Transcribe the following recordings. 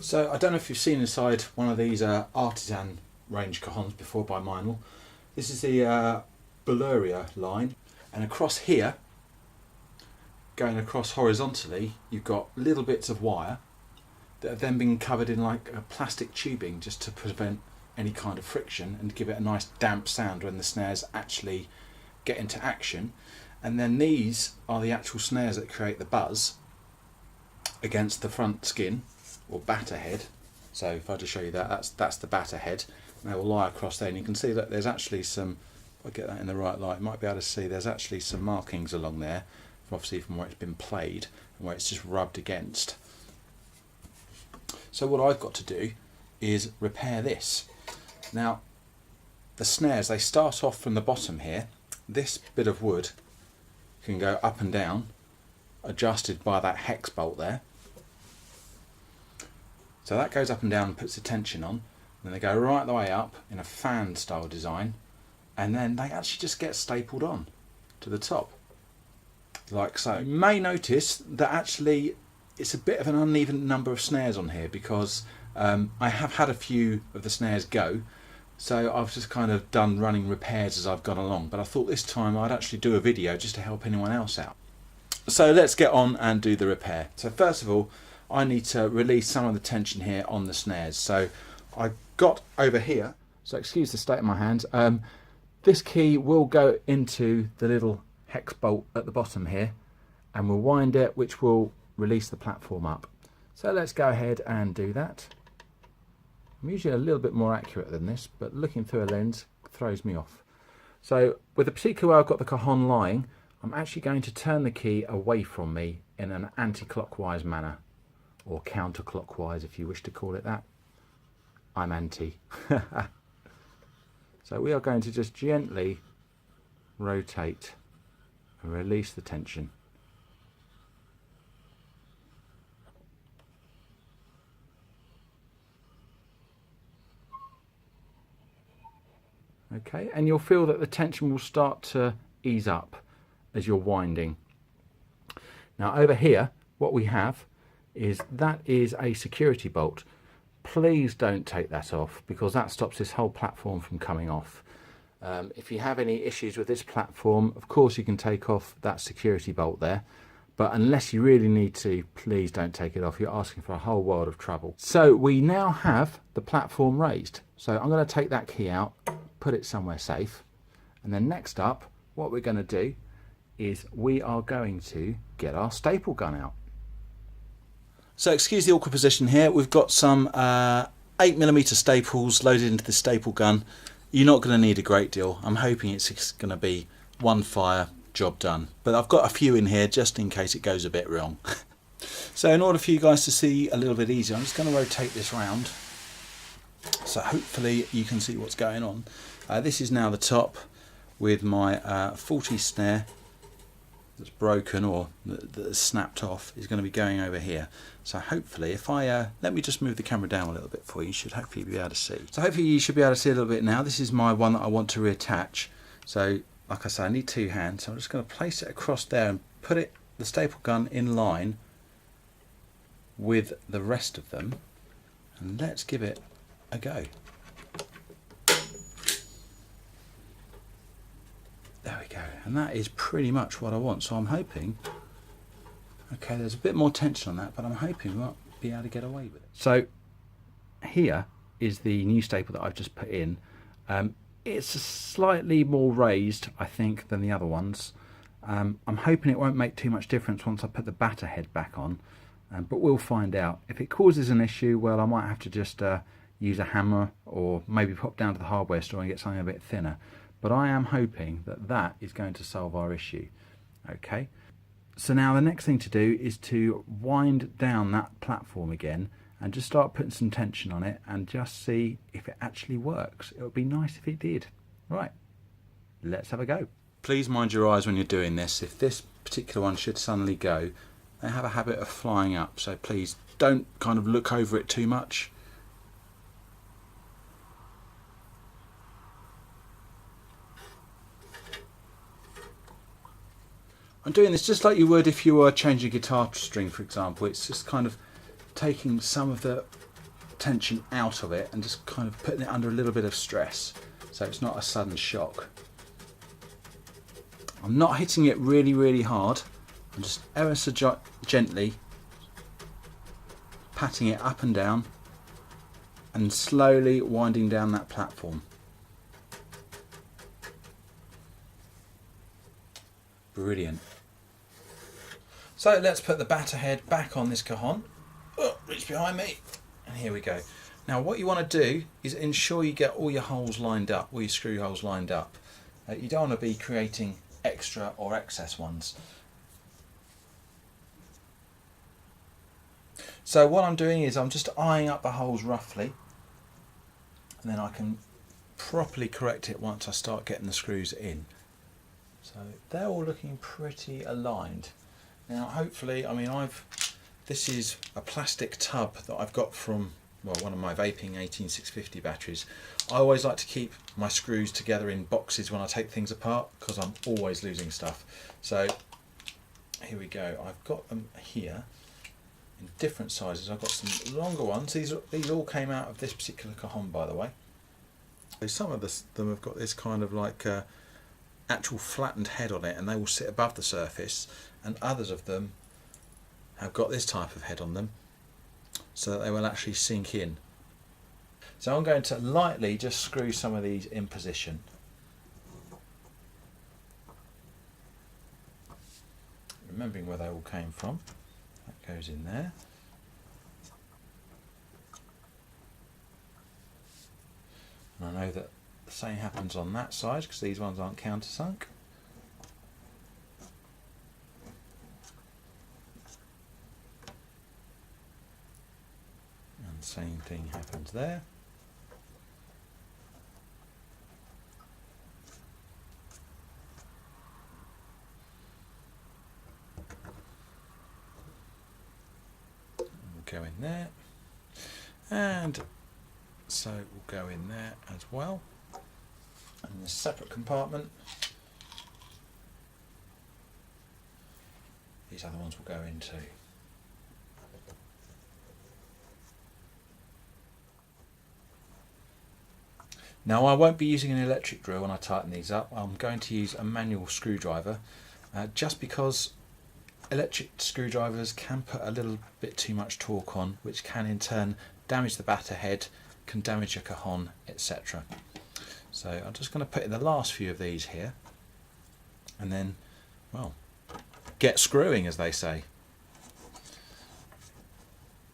So I don't know if you've seen inside one of these Artisan range cajons before by Meinl. This is the Buleria line, and across here, going across horizontally, you've got little bits of wire that have then been covered in like a plastic tubing just to prevent any kind of friction and give it a nice damp sound when the snares actually get into action. And then these are the actual snares that create the buzz against the front skin or batter head. So if I just show you that, that's the batter head, and they will lie across there, and you can see that there's actually some, if I get that in the right light, you might be able to see there's actually some markings along there, obviously from where it's been played and where it's just rubbed against. So what I've got to do is repair this. Now the snares, they start off from the bottom here. This bit of wood can go up and down, adjusted by that hex bolt there. So that goes up and down and puts the tension on. Then they go right the way up in a fan style design, and then they actually just get stapled on to the top, like so. You may notice that actually it's a bit of an uneven number of snares on here because I have had a few of the snares go, so I've just kind of done running repairs as I've gone along, but I thought this time I'd actually do a video just to help anyone else out. So let's get on and do the repair. So first of all, I need to release some of the tension here on the snares. So I got over here, so excuse the state of my hands, this key will go into the little hex bolt at the bottom here, and we'll wind it, which will release the platform up. So let's go ahead and do that. I'm usually a little bit more accurate than this, but looking through a lens throws me off. So with the particular way I've got the cajon lying, I'm actually going to turn the key away from me in an anti-clockwise manner, or counterclockwise if you wish to call it that. I'm anti. So we are going to just gently rotate and release the tension. Okay, and you'll feel that the tension will start to ease up as you're winding. Now over here, what we have is a security bolt. Please don't take that off, because that stops this whole platform from coming off. If you have any issues with this platform, of course you can take off that security bolt there, but unless you really need to, please don't take it off. You're asking for a whole world of trouble. So we now have the platform raised. So I'm going to take that key out, put it somewhere safe, and then next up what we're going to do is we are going to get our staple gun out. So excuse the awkward position here. We've got some 8mm staples loaded into the staple gun. You're not going to need a great deal. I'm hoping it's just going to be one fire, job done. But I've got a few in here just in case it goes a bit wrong. So in order for you guys to see a little bit easier, I'm just going to rotate this round. So hopefully you can see what's going on. This is now the top with my 40 snare that's broken or that's snapped off is going to be going over here. So hopefully if I let me just move the camera down a little bit for you, you should hopefully be able to see. So hopefully you should be able to see a little bit now. This is my one that I want to reattach. So like I say, I need two hands, so I'm just going to place it across there and put the staple gun in line with the rest of them, and let's give it a go. There we go, and that is pretty much what I want. So I'm hoping, okay, there's a bit more tension on that, but I'm hoping we might be able to get away with it. So here is the new staple that I've just put in. It's slightly more raised, I think, than the other ones. I'm hoping it won't make too much difference once I put the batter head back on, but we'll find out. If it causes an issue, well, I might have to just use a hammer or maybe pop down to the hardware store and get something a bit thinner. But I am hoping that that is going to solve our issue. Okay, so now the next thing to do is to wind down that platform again and just start putting some tension on it and just see if it actually works. It would be nice if it did. Right, let's have a go. Please mind your eyes when you're doing this. If this particular one should suddenly go, they have a habit of flying up, so please don't kind of look over it too much. I'm doing this just like you would if you were changing a guitar string, for example. It's just kind of taking some of the tension out of it and just kind of putting it under a little bit of stress so it's not a sudden shock. I'm not hitting it really, really hard. I'm just ever so gently patting it up and down and slowly winding down that platform. Brilliant. So let's put the batter head back on this cajon. Oh, reach behind me. And here we go. Now what you want to do is ensure you get all your holes lined up, all your screw holes lined up. You don't want to be creating extra or excess ones. So what I'm doing is I'm just eyeing up the holes roughly, and then I can properly correct it once I start getting the screws in. So they're all looking pretty aligned. Now hopefully, I mean this is a plastic tub that I've got from, well, one of my vaping 18650 batteries. I always like to keep my screws together in boxes when I take things apart because I'm always losing stuff. So here we go. I've got them here in different sizes. I've got some longer ones. These all came out of this particular cajon, by the way. So some of them have got this kind of like actual flattened head on it, and they will sit above the surface, and others of them have got this type of head on them so that they will actually sink in. So I'm going to lightly just screw some of these in position. Remembering where they all came from. That goes in there. And I know that the same happens on that side because these ones aren't countersunk. And the same thing happens there. We'll go in there. And so we'll go in there as well. And a separate compartment. These other ones will go into. Now I won't be using an electric drill when I tighten these up. I'm going to use a manual screwdriver just because electric screwdrivers can put a little bit too much torque on, which can in turn damage the batter head, can damage your cajon, etc. So I'm just going to put in the last few of these here and then, well, get screwing, as they say.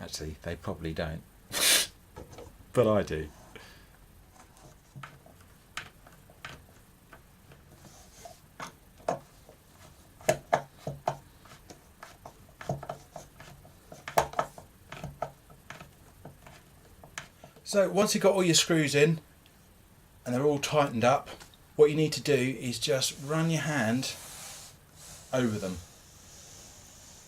Actually, they probably don't, but I do. So once you've got all your screws in and they're all tightened up, what you need to do is just run your hand over them,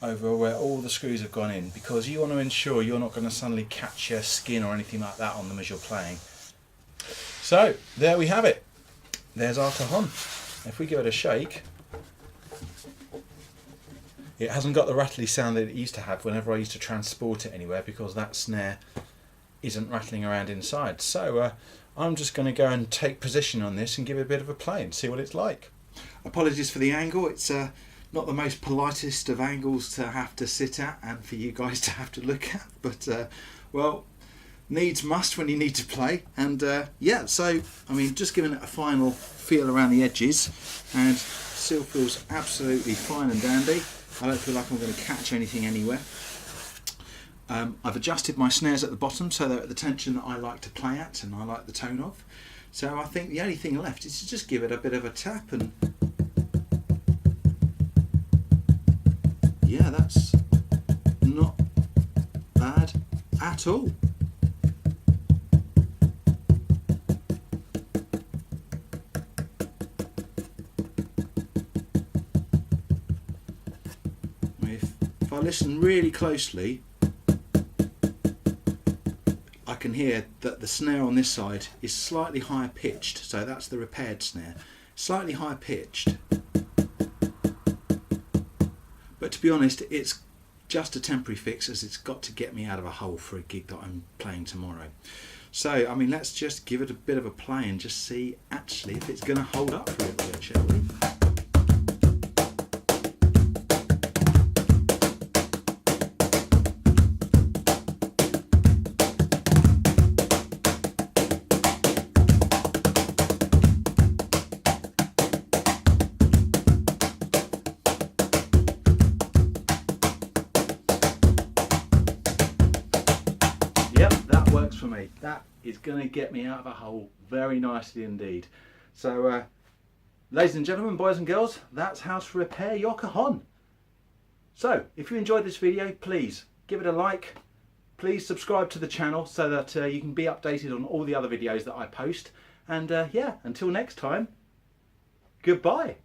over where all the screws have gone in, because you want to ensure you're not going to suddenly catch your skin or anything like that on them as you're playing. So there we have it. There's our cajon. If we give it a shake, it hasn't got the rattly sound that it used to have whenever I used to transport it anywhere, because that snare isn't rattling around inside. So I'm just going to go and take position on this and give it a bit of a play and see what it's like. Apologies for the angle. It's not the most politest of angles to have to sit at and for you guys to have to look at, but well, needs must when you need to play. And yeah, so I mean, just giving it a final feel around the edges, and still feels absolutely fine and dandy. I don't feel like I'm going to catch anything anywhere. I've adjusted my snares at the bottom so they're at the tension that I like to play at and I like the tone of. So I think the only thing left is to just give it a bit of a tap, and yeah, that's not bad at all. If I listen really closely, I can hear that the snare on this side is slightly higher pitched, so that's the repaired snare, slightly higher pitched. But to be honest, it's just a temporary fix, as it's got to get me out of a hole for a gig that I'm playing tomorrow. So, I mean, let's just give it a bit of a play and just see actually if it's going to hold up for a little bit, shall we? Yep, that works for me. That is going to get me out of a hole very nicely indeed. So, ladies and gentlemen, boys and girls, that's how to repair your cajon. So, if you enjoyed this video, please give it a like. Please subscribe to the channel so that you can be updated on all the other videos that I post. And yeah, until next time, goodbye.